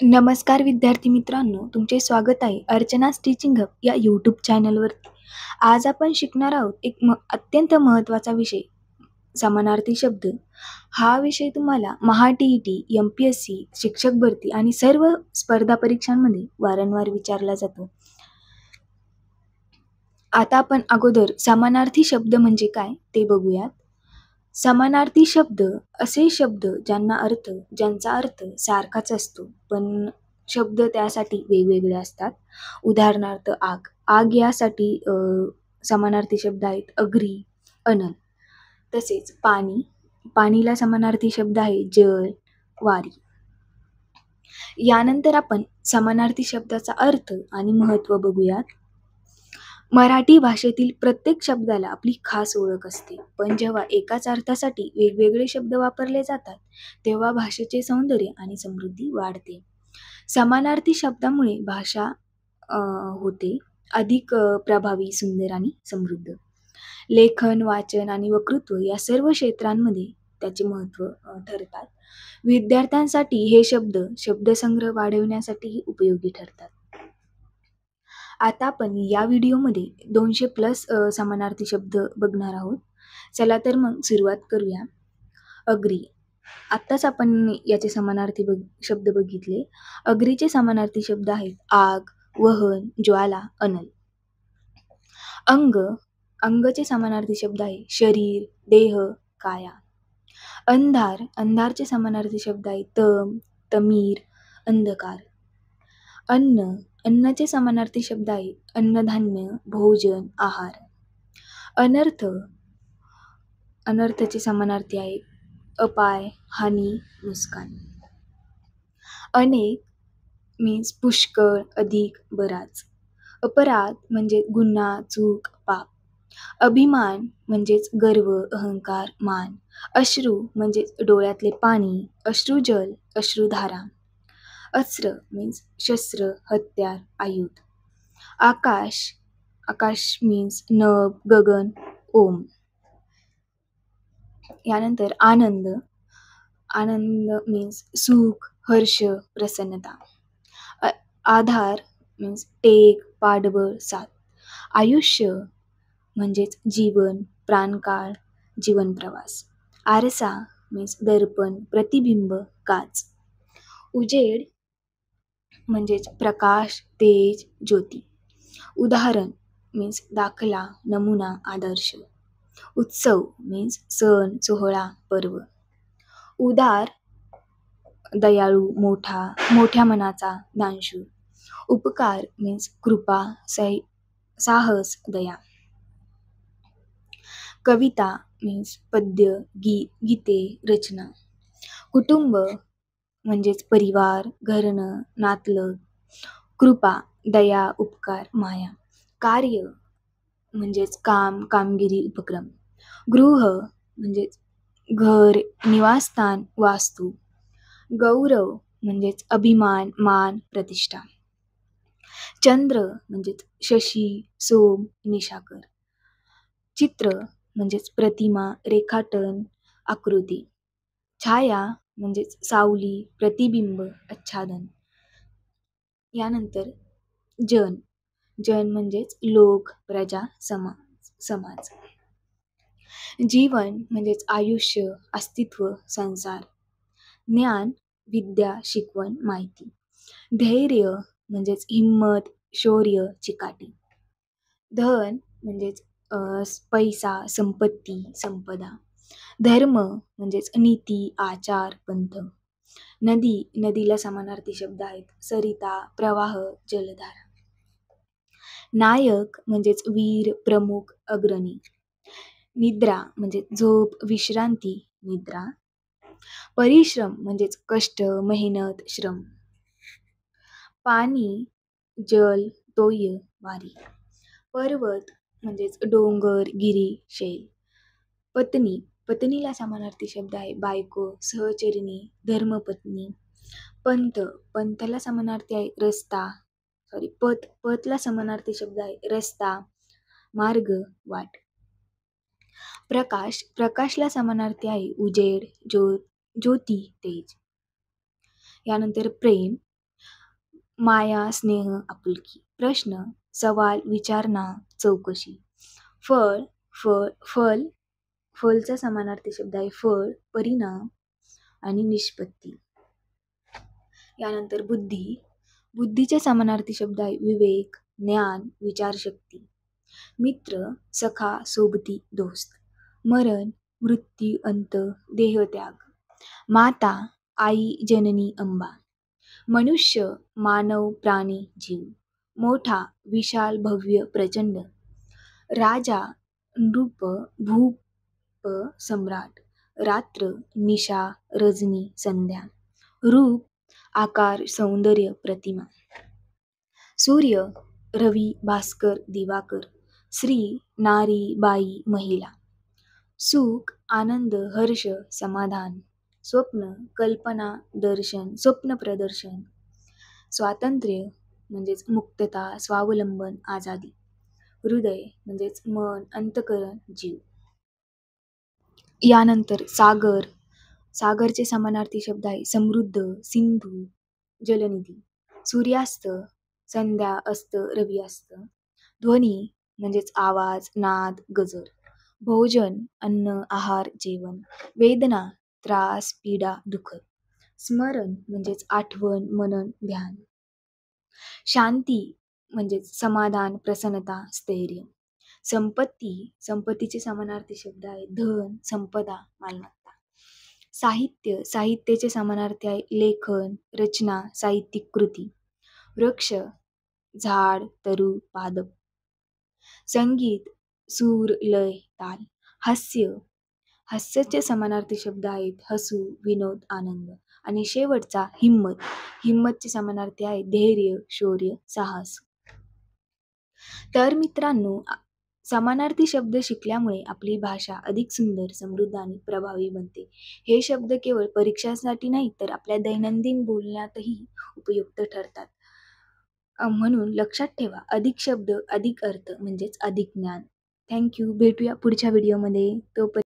नमस्कार विद्यार्थी मित्रांनो, तुमचे स्वागत आहे अर्चना's टीचिंग हब या यूट्यूब चॅनलवरती. आज आपण शिकणार आहोत एक अत्यंत महत्त्वाचा विषय, समानार्थी शब्द. हा विषय तुम्हाला महा-टी-ई-टी, एम-पी-एस-सी, शिक्षक भरती आणि सर्व स्पर्धा परीक्षांमध्ये वारंवार विचारला जातो. आता आपण अगोदर समानार्थी शब्द म्हणजे काय ते बघूयात. समानार्थी शब्द असे शब्द ज्यांचा अर्थ सारखाच असतो, पण शब्द त्यासाठी वेगवेगळे असतात. उदाहरणार्थ आग. आग यासाठी समानार्थी शब्द आहेत अग्री, अनल. तसेच पाणी. पाणीला समानार्थी शब्द आहे जल, वारी. यानंतर आपण समानार्थी शब्दाचा अर्थ आणि महत्त्व बघूयात. मराठी भाषेतील प्रत्येक शब्दाला आपली खास ओळख असते, पण जेव्हा एकाच अर्थासाठी वेगवेगळे शब्द वापरले जातात, तेव्हा भाषेचे सौंदर्य आणि समृद्धी वाढते. समानार्थी शब्दामुळे भाषा होते अधिक प्रभावी, सुंदर आणि समृद्ध. लेखन, वाचन आणि वक्तृत्व या सर्व क्षेत्रांमध्ये त्याचे महत्त्व ठरतात. विद्यार्थ्यांसाठी हे शब्दसंग्रह वाढवण्यासाठीही उपयोगी ठरतात. आता आपण या व्हिडिओमध्ये 200+ समानार्थी शब्द बघणार आहोत. चला तर मग सुरुवात करूया. अग्री. आत्ताच आपण याचे समानार्थी शब्द बघितले. अग्रीचे समानार्थी शब्द आहेत आग, वहन, ज्वाला, अनल. अंग. अंगचे समानार्थी शब्द आहे शरीर, देह, काया. अंधार. अंधारचे समानार्थी शब्द आहेत तम, तमीर, अंधकार. अन्न. अन्नाचे समानार्थी शब्द आहेत अन्नधान्य, भोजन, आहार. अनर्थ. अनर्थाचे समानार्थी आहेत अपाय, हानी, नुकसान. अनेक मीन्स पुष्कळ, अधिक, बराच. अपराध म्हणजे गुन्हा, चूक, पाप. अभिमान म्हणजेच गर्व, अहंकार, मान. अश्रू म्हणजेच डोळ्यातले पाणी, अश्रुजल, अश्रुधारा. अस्त्र मीन्स शस्त्र, हत्यार, आयुध. आकाश. आकाश मीन्स नभ, गगन, ओम. यानंतर आनंद. आनंद मीन्स सुख, हर्ष, प्रसन्नता. आधार मीन्स टेक, पाठबळ, साथ. आयुष्य म्हणजेच जीवन, प्राणकाळ, जीवन प्रवास. आरसा मीन्स दर्पण, प्रतिबिंब, काच. उजेड म्हणजेच प्रकाश, तेज, ज्योती. उदाहरण मीन्स दाखला, नमुना, आदर्श. उत्सव मीन्स सण, सोहळा, पर्व. उदार दयाळू, मोठा, मोठ्या मनाचा, दानशूर. उपकार मीन्स कृपा, साहस, दया. कविता मीन्स पद्य, गीते, रचना. कुटुंब म्हणजेच परिवार, घरनं, नातलग. कृपा, दया, उपकार, माया. कार्य म्हणजेच काम, कामगिरी, उपक्रम. गृह म्हणजेच घर, निवासस्थान, वास्तू. गौरव म्हणजेच अभिमान, मान, प्रतिष्ठा. चंद्र म्हणजेच शशी, सोम, निशाकर. चित्र म्हणजेच प्रतिमा, रेखाटन, आकृती. छाया म्हणजेच सावली, प्रतिबिंब, आच्छादन. यानंतर जन. जन म्हणजेच लोक, प्रजा, समाज. जीवन म्हणजेच आयुष्य, अस्तित्व, संसार. ज्ञान, विद्या, शिकवण, माहिती. धैर्य म्हणजेच हिम्मत, शौर्य, चिकाटी. धन म्हणजेच पैसा, संपत्ती, संपदा. धर्म म्हणजेच नीती, आचार, पंथ. नदी. नदीला समानार्थी शब्द आहेत सरिता, प्रवाह, जलधारा. नायक म्हणजेच वीर, प्रमुख, अग्रणी. निद्रा म्हणजे झोप, विश्रांती, निद्रा. परिश्रम म्हणजेच कष्ट, मेहनत, श्रम. पाणी, जल, तोय, वारी. पर्वत म्हणजेच डोंगर, गिरी, शैल. पत्नी. पत्नीला समानार्थी शब्द आहे बायको, सहचरिणी, धर्मपत्नी. पंथ. पंथला समानार्थी आहे रस्ता, पथला समानार्थी शब्द आहे रस्ता, मार्ग, वाट. प्रकाश. प्रकाशला समानार्थी आहे उजेड, ज्योती, तेज. यानंतर प्रेम. माया, स्नेह, आपुलकी. प्रश्न, सवाल, विचारणा, चौकशी. फळ, फळ, फल, फलचा समानार्थी शब्द आहे फळ, परिणाम आणि निष्पत्ती. यानंतर बुद्धी. बुद्धीचे समानार्थी शब्द आहे विवेक, ज्ञान, विचारशक्ती. मित्र, सखा, सोबती, दोस्त. मरण, मृत्यू, अंत, देहत्याग. माता, आई, जननी, अंबा. मनुष्य, मानव, प्राणी, जीव. मोठा, विशाल, भव्य, प्रचंड. राजा, नृप, भूप, सम्राट. रात्र, निशा, रजनी, संध्या. रूप, आकार, सौंदर्य, प्रतिमा. सूर्य, रवी, भास्कर, दिवाकर. स्त्री, नारी, बाई, महिला. सुख, आनंद, हर्ष, समाधान. स्वप्न, कल्पना, दर्शन, स्वप्न प्रदर्शन. स्वातंत्र्य म्हणजेच मुक्तता, स्वावलंबन, आझादी. हृदय म्हणजेच मन, अंतकरण, जीव. यानंतर सागर. सागरचे समानार्थी शब्द आहे समृद्ध, सिंधू, जलनिधी. सूर्यास्त, संध्या, अस्त, रवी अस्त. ध्वनी म्हणजेच आवाज, नाद, गजर. भोजन, अन्न, आहार, जेवण. वेदना, त्रास, पीडा, दुःख. स्मरण म्हणजेच आठवण, मनन, ध्यान. शांती म्हणजेच समाधान, प्रसन्नता, स्थैर्य. संपत्ती, संपत्तीचे समानार्थी शब्द आहे धन, संपदा, मालमत्ता. साहित्य, साहित्याचे समानार्थी आहे लेखन, रचना, साहित्यिक कृती. वृक्ष, झाड, तरु, पादप. संगीत, सूर, लय, ताल. हास्य, हास्याचे समानार्थी शब्द आहेत हसू, विनोद, आनंद. आणि शेवटचा हिम्मत. हिम्मतचे समानार्थी आहे धैर्य, शौर्य, साहस. तर मित्रांनो, समानार्थी शब्द शिकल्यामुळे आपली भाषा अधिक सुंदर, समृद्ध आणि प्रभावी बनते. हे शब्द केवळ परीक्षांसाठी नाही तर आपल्या दैनंदिन बोलण्यातही उपयुक्त ठरतात. म्हणून लक्षात ठेवा, अधिक शब्द अधिक अर्थ म्हणजेच अधिक ज्ञान. थँक्यू. भेटूया पुढच्या व्हिडिओमध्ये. तोपर्यंत